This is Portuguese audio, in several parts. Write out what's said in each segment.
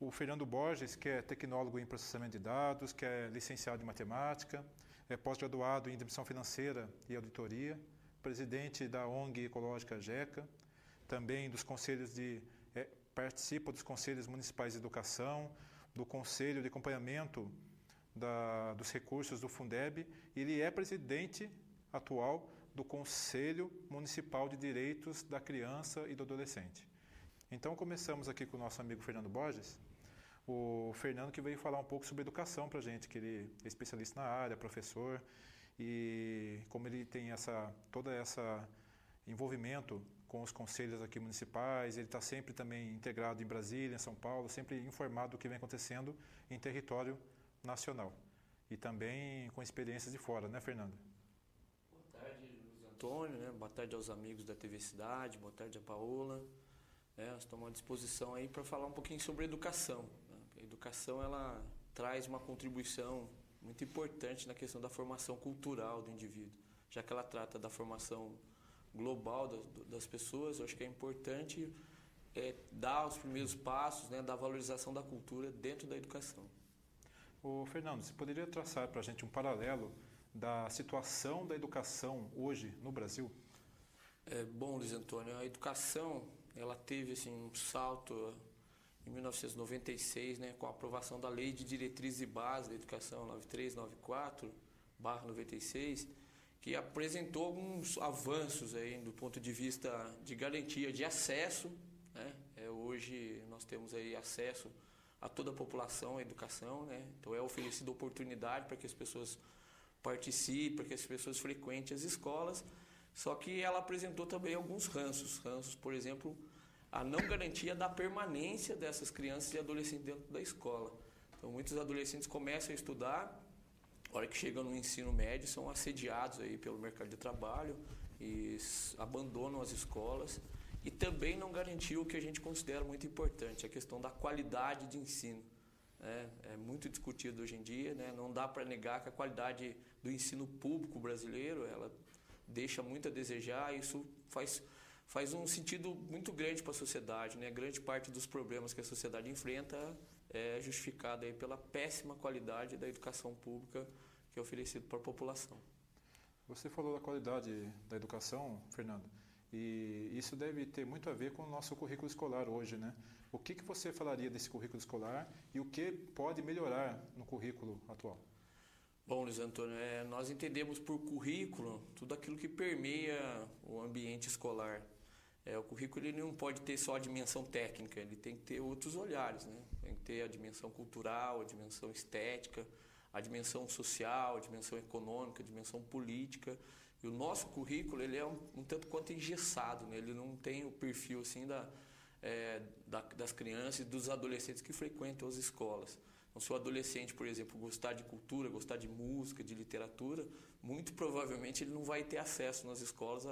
o Fernando Borges, que é tecnólogo em processamento de dados, que é licenciado em matemática, é pós-graduado em admissão financeira e auditoria, presidente da ONG Ecológica JECA, também dos conselhos participa dos conselhos municipais de educação, do conselho de acompanhamento dos recursos do Fundeb, e ele é presidente atual do Conselho Municipal de Direitos da Criança e do Adolescente. Então começamos aqui com o nosso amigo Fernando Borges, o Fernando que veio falar um pouco sobre educação para a gente, que ele é especialista na área, professor, e como ele tem todo esse envolvimento com os conselhos aqui municipais, ele está sempre também integrado em Brasília, em São Paulo, sempre informado do que vem acontecendo em território nacional. E também com experiências de fora, né, Fernando? Boa tarde, Luiz Antônio, né? Boa tarde aos amigos da TV Cidade, boa tarde a Paola. Nós estamos à disposição aí para falar um pouquinho sobre educação. Né? A educação ela traz uma contribuição muito importante na questão da formação cultural do indivíduo, já que ela trata da formação global das pessoas. Eu acho que é importante dar os primeiros passos, né, da valorização da cultura dentro da educação. Ô, Fernando, você poderia traçar para a gente um paralelo da situação da educação hoje no Brasil? Bom, Luiz Antônio, a educação ela teve assim, um salto em 1996, né, com a aprovação da Lei de Diretrizes e Bases da Educação 9394/96, que apresentou alguns avanços aí do ponto de vista de garantia de acesso. Né? Hoje nós temos aí acesso a toda a população à educação, né? Então é oferecida oportunidade para que as pessoas participem, para que as pessoas frequentem as escolas. Só que ela apresentou também alguns ranços, por exemplo, a não garantia da permanência dessas crianças e adolescentes dentro da escola. Então muitos adolescentes começam a estudar, na hora que chegam no ensino médio são assediados aí pelo mercado de trabalho e abandonam as escolas. E também não garantiu o que a gente considera muito importante, a questão da qualidade de ensino. É muito discutido hoje em dia, né? Não dá para negar que a qualidade do ensino público brasileiro ela deixa muito a desejar, e isso faz um sentido muito grande para a sociedade, né? Grande parte dos problemas que a sociedade enfrenta é justificada aí pela péssima qualidade da educação pública que é oferecida para a população. Você falou da qualidade da educação, Fernando, e isso deve ter muito a ver com o nosso currículo escolar hoje, né? O que você falaria desse currículo escolar e o que pode melhorar no currículo atual? Bom, Luiz Antônio, nós entendemos por currículo tudo aquilo que permeia o ambiente escolar. O currículo ele não pode ter só a dimensão técnica, ele tem que ter outros olhares, né? Tem que ter a dimensão cultural, a dimensão estética, a dimensão social, a dimensão econômica, a dimensão política. E o nosso currículo ele é um tanto quanto engessado, né? Ele não tem o perfil assim das crianças e dos adolescentes que frequentam as escolas. Então, se o adolescente, por exemplo, gostar de cultura, gostar de música, de literatura, muito provavelmente ele não vai ter acesso nas escolas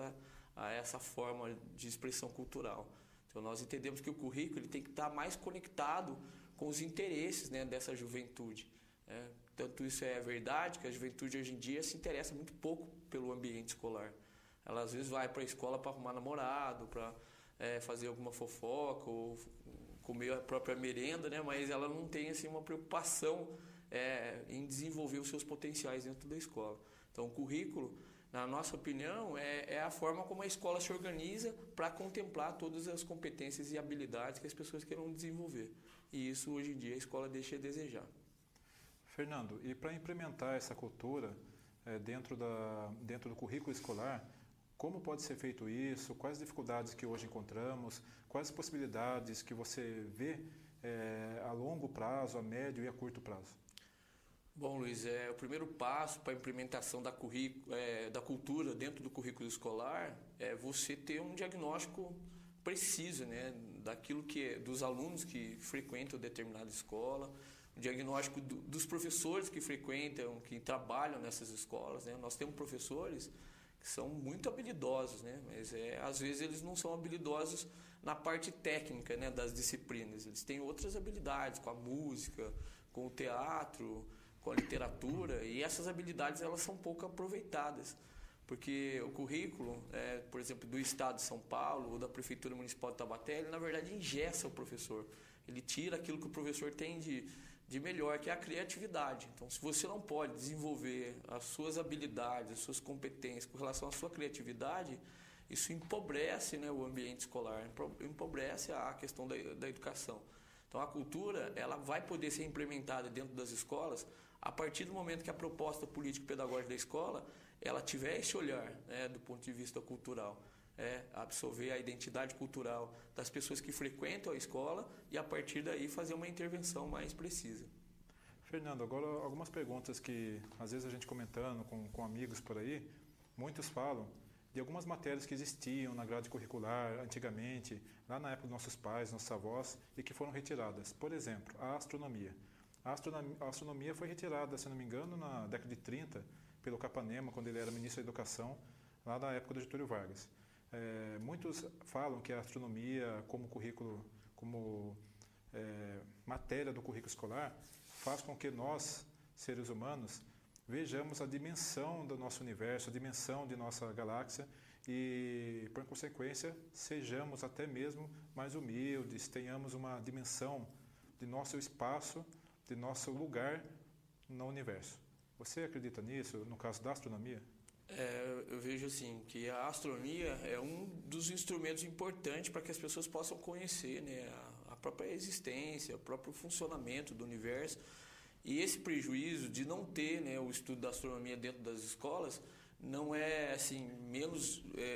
a essa forma de expressão cultural. Então, nós entendemos que o currículo ele tem que estar mais conectado com os interesses, né, dessa juventude. Tanto isso é verdade que a juventude hoje em dia se interessa muito pouco pelo ambiente escolar. Ela às vezes vai para a escola para arrumar namorado, para fazer alguma fofoca ou comer a própria merenda, né? Mas ela não tem assim, uma preocupação em desenvolver os seus potenciais dentro da escola. Então o currículo, na nossa opinião, é a forma como a escola se organiza para contemplar todas as competências e habilidades que as pessoas queiram desenvolver. E isso hoje em dia a escola deixa a desejar. Fernando, e para implementar essa cultura dentro do currículo escolar, como pode ser feito isso? Quais dificuldades que hoje encontramos? Quais as possibilidades que você vê a longo prazo, a médio e a curto prazo? Bom, Luiz, o primeiro passo para a implementação da cultura dentro do currículo escolar é você ter um diagnóstico preciso, né, daquilo dos alunos que frequentam determinada escola, o diagnóstico dos professores que frequentam, que trabalham nessas escolas, né? Nós temos professores que são muito habilidosos, né? Mas às vezes eles não são habilidosos na parte técnica, né, das disciplinas. Eles têm outras habilidades, com a música, com o teatro, com a literatura, e essas habilidades elas são pouco aproveitadas. Porque o currículo, por exemplo, do Estado de São Paulo ou da Prefeitura Municipal de Taubaté, ele na verdade engessa o professor. ele tira aquilo que o professor tem de melhor, que é a criatividade. Então, se você não pode desenvolver as suas habilidades, as suas competências com relação à sua criatividade, isso empobrece, né, o ambiente escolar, empobrece a questão da educação. Então, a cultura ela vai poder ser implementada dentro das escolas a partir do momento que a proposta político-pedagógica da escola ela tiver esse olhar, né, do ponto de vista cultural. Absorver a identidade cultural das pessoas que frequentam a escola e, a partir daí, fazer uma intervenção mais precisa. Fernando, agora algumas perguntas que, às vezes, a gente comentando com amigos por aí, muitos falam de algumas matérias que existiam na grade curricular antigamente, lá na época dos nossos pais, nossos avós, e que foram retiradas. Por exemplo, a astronomia. A astronomia foi retirada, se não me engano, na década de 30, pelo Capanema, quando ele era ministro da Educação, lá na época do Getúlio Vargas. Muitos falam que a astronomia como currículo, como matéria do currículo escolar, faz com que nós, seres humanos, vejamos a dimensão do nosso universo, a dimensão de nossa galáxia e, por consequência, sejamos até mesmo mais humildes, tenhamos uma dimensão de nosso espaço, de nosso lugar no universo. Você acredita nisso, no caso da astronomia? Eu vejo assim, que a astronomia é um dos instrumentos importantes para que as pessoas possam conhecer, né, a própria existência, o próprio funcionamento do universo. E esse prejuízo de não ter, né, o estudo da astronomia dentro das escolas não é assim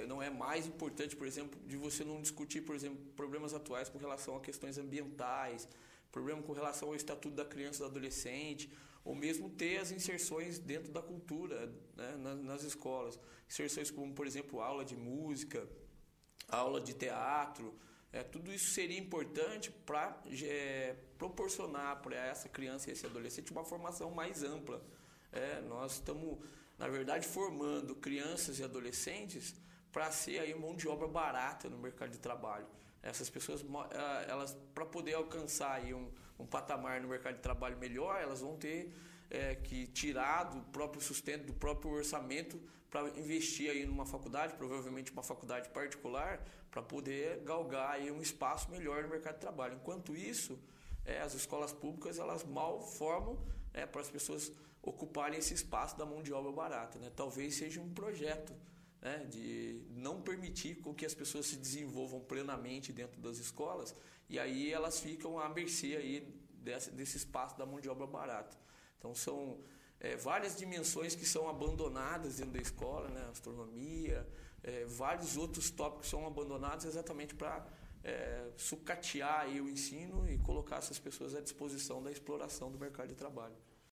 não é mais importante, por exemplo, de você não discutir, por exemplo, problemas atuais com relação a questões ambientais, problema com relação ao estatuto da criança e do adolescente, ou mesmo ter as inserções dentro da cultura, né, nas escolas. Inserções como, por exemplo, aula de música, aula de teatro. Tudo isso seria importante para proporcionar para essa criança e esse adolescente uma formação mais ampla. Nós estamos, na verdade, formando crianças e adolescentes para ser aí mão de obra barata no mercado de trabalho. Essas pessoas, elas, para poder alcançar aí um patamar no mercado de trabalho melhor, elas vão ter que tirar do próprio sustento, do próprio orçamento para investir aí numa faculdade, provavelmente uma faculdade particular, para poder galgar aí um espaço melhor no mercado de trabalho. Enquanto isso, as escolas públicas elas mal formam para as pessoas ocuparem esse espaço da mão de obra barata, né? Talvez seja um projeto, né, de não permitir com que as pessoas se desenvolvam plenamente dentro das escolas e aí elas ficam à mercê aí desse espaço da mão de obra barata. Então são várias dimensões que são abandonadas dentro da escola, né, astronomia, vários outros tópicos são abandonados exatamente para sucatear aí o ensino e colocar essas pessoas à disposição da exploração do mercado de trabalho.